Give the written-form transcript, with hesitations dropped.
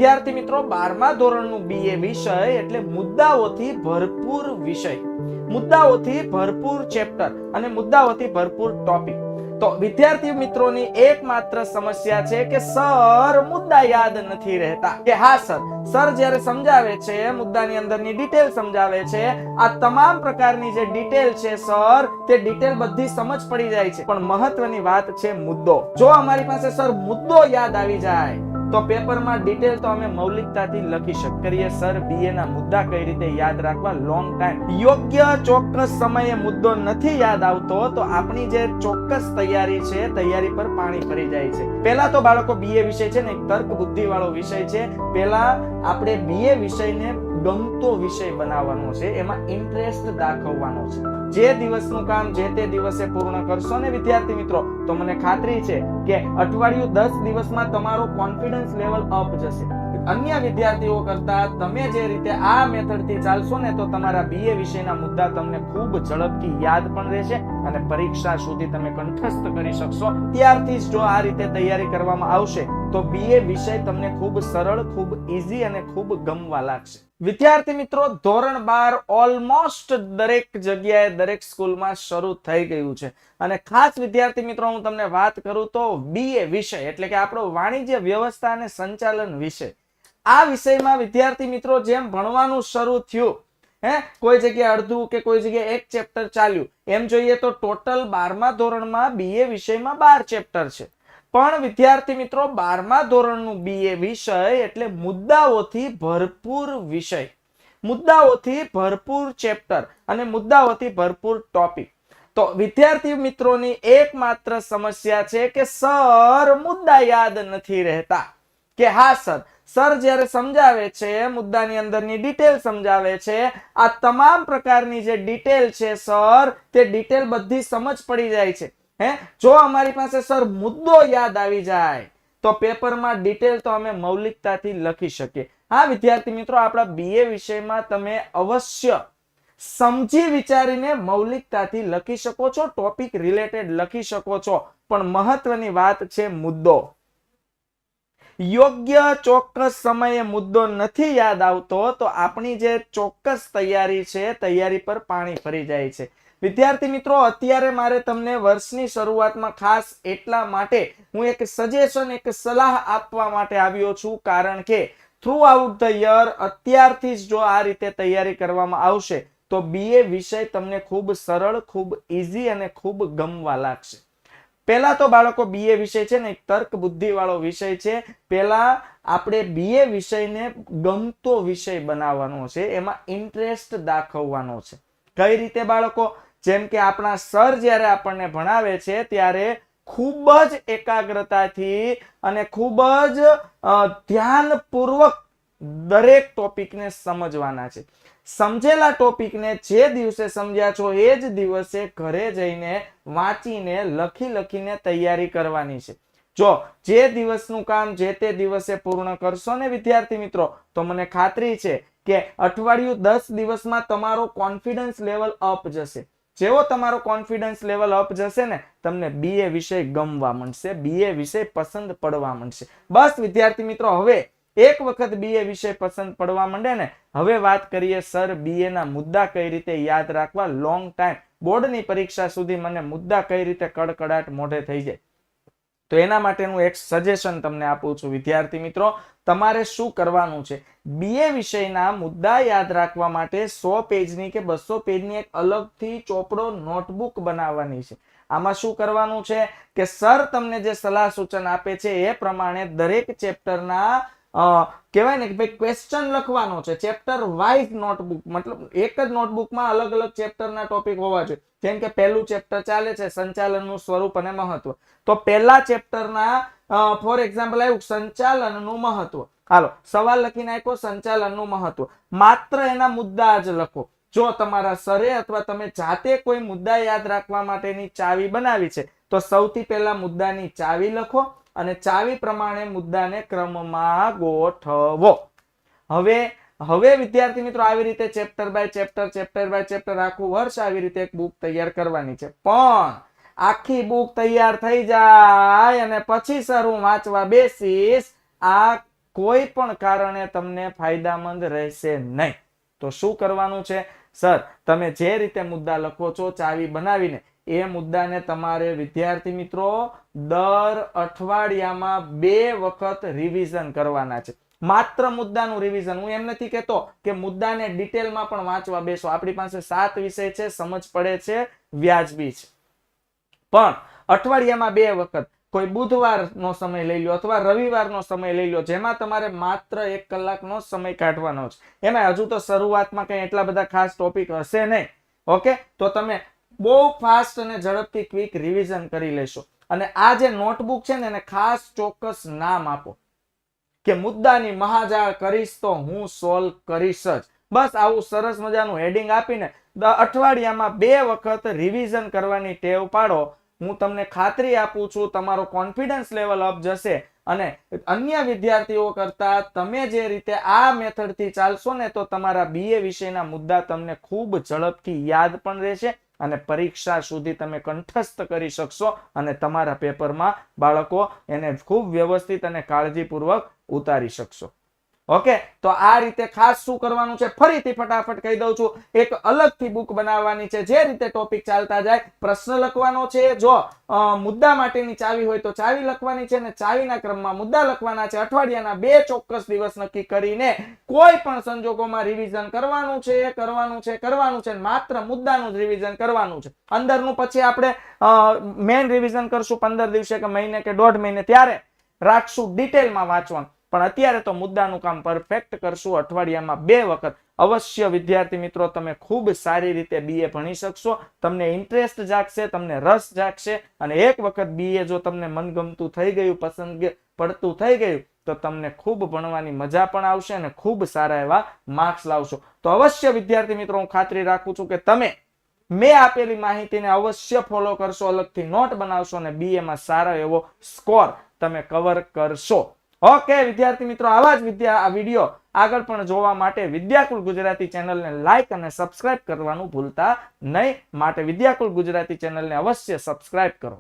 વિદ્યાર્થી મિત્રો 12મા ધોરણનું બીએ વિષય એટલે મુદ્દાઓથી ભરપૂર વિષય, મુદ્દાઓથી ભરપૂર ચેપ્ટર અને મુદ્દાઓથી ભરપૂર ટોપિક. તો વિદ્યાર્થી મિત્રોની એકમાત્ર સમસ્યા છે કે સર મુદ્દા યાદ નથી રહેતા. કે હા સર જ્યારે સમજાવે છે મુદ્દાની અંદરની ડિટેલ સમજાવે છે, આ તમામ પ્રકારની જે ડિટેલ છે સર તે ડિટેલ બધી સમજ પડી જાય છે, પણ મહત્વની વાત છે મુદ્દો. જો અમારી પાસે સર મુદ્દો યાદ આવી જાય તો પેપરમાં ડિટેલ તો અમે મૌલિકતાથી લખી શકીએ. સર બીએ ના મુદ્દા કઈ રીતે યાદ રાખવા લોંગ ટાઈમ, યોગ્ય ચોક્કસ સમયે મુદ્દો નથી યાદ આવતો તો આપણી જે ચોક્કસ તૈયારી છે તૈયારી પર પાણી ફરી જાય છે. પહેલા તો બાળકો બીએ વિષય છે ને એક તર્ક બુદ્ધિ વાળો વિષય છે. પહેલા આપણે બીએ વિષયને ગમતો વિષય બનાવવાનો છે, એમાં ઇન્ટરેસ્ટ દાખવવાનો છે. જે દિવસનું કામ જે તે દિવસે પૂર્ણ કરશો ને વિદ્યાર્થી મિત્રો, તો મને ખાતરી છે કે અઠવાડિયું 10 દિવસમાં તમારો કોન્ફિડન્સ લેવલ અપ જશે. અન્ય વિદ્યાર્થીઓ કરતા તમે જે રીતે આ મેથડથી ચાલશો ને તો તમારા બીએ વિષયના મુદ્દા તમને ખૂબ ઝડપથી યાદ પણ રહેશે અને પરીક્ષા સુધી તમે કંઠસ્થ કરી શકશો. ત્યારથી જ જો આ રીતે તૈયારી કરવામાં આવશે તો બીએ વિષય તમને ખૂબ સરળ, ખૂબ ઈઝી અને ખૂબ ગમવા લાગશે. વિદ્યાર્થી મિત્રો, ધોરણ 12 ઓલમોસ્ટ દરેક જગ્યાએ દરેક સ્કૂલમાં શરૂ થઈ ગયું છે અને ખાસ વિદ્યાર્થી મિત્રો હું તમને વાત કરું તો બીએ વિષય એટલે કે આપણો વાણિજ્ય વ્યવસ્થા અને સંચાલન વિષય, આ વિષયમાં વિદ્યાર્થી મિત્રો જેમ ભણવાનું શરૂ થયું, કોઈ જગ્યાએ અડધું કે કોઈ જગ્યાએ એક ચેપ્ટર ચાલ્યું, એમ જોઈએ તો ટોટલ 12મા ધોરણમાં બીએ વિષયમાં 12 ચેપ્ટર છે. પણ વિદ્યાર્થી મિત્રો 12મા ધોરણનું બીએ વિષય એટલે મુદ્દાઓથી ભરપૂર વિષય, મુદ્દાઓથી ભરપૂર ચેપ્ટર અને મુદ્દાઓથી ભરપૂર ટોપિક. તો વિદ્યાર્થી મિત્રોની એકમાત્ર સમસ્યા છે કે સર મુદ્દા યાદ નથી રહેતા. કે હા સર જ્યારે સમજાવે છે મુદ્દાની અંદરની ડિટેલ સમજાવે છે, આ તમામ પ્રકારની જે ડિટેલ છે સર તે ડિટેલ બધી સમજ પડી જાય છે. જો અમારી પાસે સર મુદ્દો યાદ આવી જાય તો પેપરમાં ડિટેલ તો અમે મૌલિકતાથી લખી શકીએ. હા વિદ્યાર્થી મિત્રો, આપણા બીએ વિષયમાં તમે અવશ્ય સમજી વિચારીને મૌલિકતાથી લખી શકો છો, ટોપિક રિલેટેડ લખી શકો છો, પણ મહત્વની વાત છે મુદ્દો. યોગ્ય ચોક્કસ સમયે મુદ્દો નથી યાદ આવતો તો આપણી જે ચોક્કસ તૈયારી છે તૈયારી પર પાણી ફરી જાય છે. વિદ્યાર્થી મિત્રો, અત્યારે મારે તમને વર્ષની શરૂઆતમાં ખાસ એટલા માટે હું એક સજેશન, એક સલાહ આપવા માટે આવ્યો છું, કારણ કે થ્રુ આઉટ ધ યર અત્યારથી જ જો આ રીતે તૈયારી કરવામાં આવશે તો બીએ વિષય તમને ખૂબ સરળ, ખૂબ ઈઝી અને ખૂબ ગમવા લાગશે. પહેલા તો બાળકો બીએ વિષય છે ને એક તર્ક બુદ્ધિ વાળો વિષય છે. પહેલા આપણે બીએ વિષયને ગમતો વિષય બનાવવાનો છે, એમાં ઇન્ટરેસ્ટ દાખવવાનો છે. કઈ રીતે બાળકો? જેમ કે આપણા સર જ્યારે આપણને ભણાવે છે ત્યારે ખૂબ જ એકાગ્રતાથી અને ખૂબ જ ધ્યાનપૂર્વક દરેક ટોપિકને સમજવાના છે. સમજેલા ટોપિકને જે દિવસે સમજ્યા છો એ જ દિવસે ઘરે જઈને વાંચીને લખીને તૈયારી કરવાની છે. જો જે દિવસનું કામ જે તે દિવસે પૂર્ણ કરશો ને વિદ્યાર્થી મિત્રો, તો મને ખાતરી છે કે અઠવાડિયું 10 દિવસમાં તમારો કોન્ફિડન્સ લેવલ અપ જશે. જેવો તમારો કોન્ફિડન્સ લેવલ અપ જશે ને તમને બીએ વિષય ગમવા માંડશે, બીએ વિષય પસંદ પડવા માંડશે. બસ વિદ્યાર્થી મિત્રો, હવે એક વખત બીએ વિષય પસંદ પડવા માંડે ને, હવે વાત કરીએ સર બીએ ના મુદ્દા કઈ રીતે યાદ રાખવા લોંગ ટાઈમ, બોર્ડની પરીક્ષા સુધી મને મુદ્દા કઈ રીતે કડકડાટ મોઢે થઈ જાય. તો એના માટેનું એક સજેશન તમને આપું છું વિદ્યાર્થી મિત્રો. તમારે શું કરવાનું છે, બીએ વિષયના મુદ્દા યાદ રાખવા માટે 100 પેજની કે 200 પેજની એક અલગથી ચોપડો નોટબુક બનાવવાની છે. આમાં શું કરવાનું છે કે સર તમને જે સલાહ સૂચન આપે છે એ પ્રમાણે દરેક ચેપ્ટરના કહેવાય ને કે ભાઈ ક્વેશ્ચન લખવાનો છે. ચેપ્ટર વાઇઝ નોટબુક, મતલબ એક જ નોટબુકમાં અલગ અલગ ચેપ્ટરના ટોપિક હોવા જોઈએ. જેમ કે પહેલું ચેપ્ટર ચાલે છે સંચાલનનું સ્વરૂપ અને મહત્વ, તો પહેલા ચેપ્ટરના ફોર એક્ઝામ્પલ આવ્યું સંચાલનનું મહત્વ, હાલો સવાલ લખીને આપ્યો સંચાલનનું મહત્વ, માત્ર એના મુદ્દા જ લખો. જો તમારા સરે અથવા તમે જાતે કોઈ મુદ્દા યાદ રાખવા માટેની ચાવી બનાવી છે તો સૌથી પહેલા મુદ્દાની ચાવી લખો અને ચાવી પ્રમાણે મુદ્દાને ક્રમમાં ગોઠવો. હવે વિદ્યાર્થી મિત્રો આવી રીતે ચેપ્ટર બાય ચેપ્ટર આખું વર્ષ આવી રીતે એક બુક તૈયાર કરવાની છે. પણ આખી બુક તૈયાર થઈ જાય અને પછી સર હું વાંચવા બેસીશ, આ કોઈ પણ કારણે તમને ફાયદામંદ રહેશે નહીં. તો શું કરવાનું છે? સર, તમે જે રીતે મુદ્દા લખો છો ચાવી બનાવીને, એ મુદ્દાને તમારે વિદ્યાર્થી મિત્રો દર અઠવાડિયામાં 2 વખત રિવિઝન કરવાના છે. માત્ર મુદ્દાનું રિવિઝન. હું એમ નથી કહેતો કે મુદ્દાને ડિટેલમાં પણ વાંચવા બેસો. આપણી પાસે 7 વિષય છે, સમજ પડે છે, વ્યાજબી છે. પણ અઠવાડિયામાં 2 વખત કોઈ બુધવારનો સમય લઈ લો અથવા રવિવારનો સમય લઈ લો, જેમાં તમારે માત્ર 1 કલાકનો સમય કાઢવાનો છે. એમાં હજુ તો શરૂઆતમાં કઈ એટલા બધા ખાસ ટોપિક હશે નહીં. ઓકે, તો તમે બહુ ફાસ્ટ અને ઝડપથી ક્વિક રિવિઝન કરી લેશો. અને આ જે નોટબુક છે ને, એને ખાસ ચોક્કસ નામ આપો કે મુદ્દાની મહાજાળ કરીશ તો હું સોલ્વ કરીશ જ. બસ આવું સરસ મજાનું હેડિંગ આપીને અઠવાડિયામાં 2 વખત રિવિઝન કરવાની ટેવ પાડો. હું તમને ખાતરી આપું છું, તમારો કોન્ફિડન્સ લેવલ અપ જશે અને અન્ય વિદ્યાર્થીઓ કરતા તમે જે રીતે આ મેથડથી ચાલશો ને, તો તમારા BA વિષયના મુદ્દા તમને ખૂબ ઝડપથી યાદ પણ રહેશે અને પરીક્ષા સુધી તમે કંઠસ્થ કરી શકશો અને તમારા પેપરમાં બાળકો એને ખૂબ વ્યવસ્થિત અને કાળજીપૂર્વક ઉતારી શકશો. ઓકે, તો આ રીતે ખાસ શું કરવાનું છે ફરીથી ફટાફટ કહી દઉં છું. એક અલગથી બુક બનાવવાની છે, જે રીતે ટોપિક ચાલતા જાય. પ્રશ્ન લખવાનો છે, જો મુદ્દા માટેની ચાવી હોય તો ચાવી લખવાની છે, અને ચાવીના ક્રમમાં મુદ્દા લખવાના છે. અઠવાડિયાના 2 ચોક્કસ દિવસ નક્કી કરીને કોઈ પણ સંજોગોમાં રિવિઝન કરવાનું છે. માત્ર મુદ્દાનું જ રિવિઝન કરવાનું છે. અંદરનું પછી આપણે મેઇન રિવિઝન કરશું 15 દિવસે કે મહિને કે 1.5 મહિને, ત્યારે રાખશું ડિટેલમાં વાંચવાનું. પણ અત્યારે તો મુદ્દાનું કામ પરફેક્ટ કરશું. અઠવાડિયામાં 2 વખત અવશ્ય વિદ્યાર્થી મિત્રો તમે ખૂબ સારી રીતે BA ભણી શકશો. તમને ઇન્ટરેસ્ટ જાગશે, તમને રસ જાગશે, અને એક વખત BA જો તમને મનગમતું થઈ ગયું, પસંદ પડતું થઈ ગયું, તો તમને ખૂબ ભણવાની મજા પણ આવશે અને ખૂબ સારા એવા માર્ક્સ લાવશો. તો અવશ્ય વિદ્યાર્થી મિત્રો હું ખાતરી રાખું છું કે તમે મેં આપેલી માહિતીને અવશ્ય ફોલો કરશો, અલગથી નોટ બનાવશો અને BA માં સારો એવો સ્કોર તમે કવર કરશો. ઓકે વિદ્યાર્થી મિત્રો, આવા જ વિડીયો આગળ પણ જોવા માટે વિદ્યાકુલ ગુજરાતી ચેનલને લાઈક અને સબસ્ક્રાઇબ કરવાનું ભૂલતા નહીં. માટે વિદ્યાકુલ ગુજરાતી ચેનલને અવશ્ય સબસ્ક્રાઇબ કરો.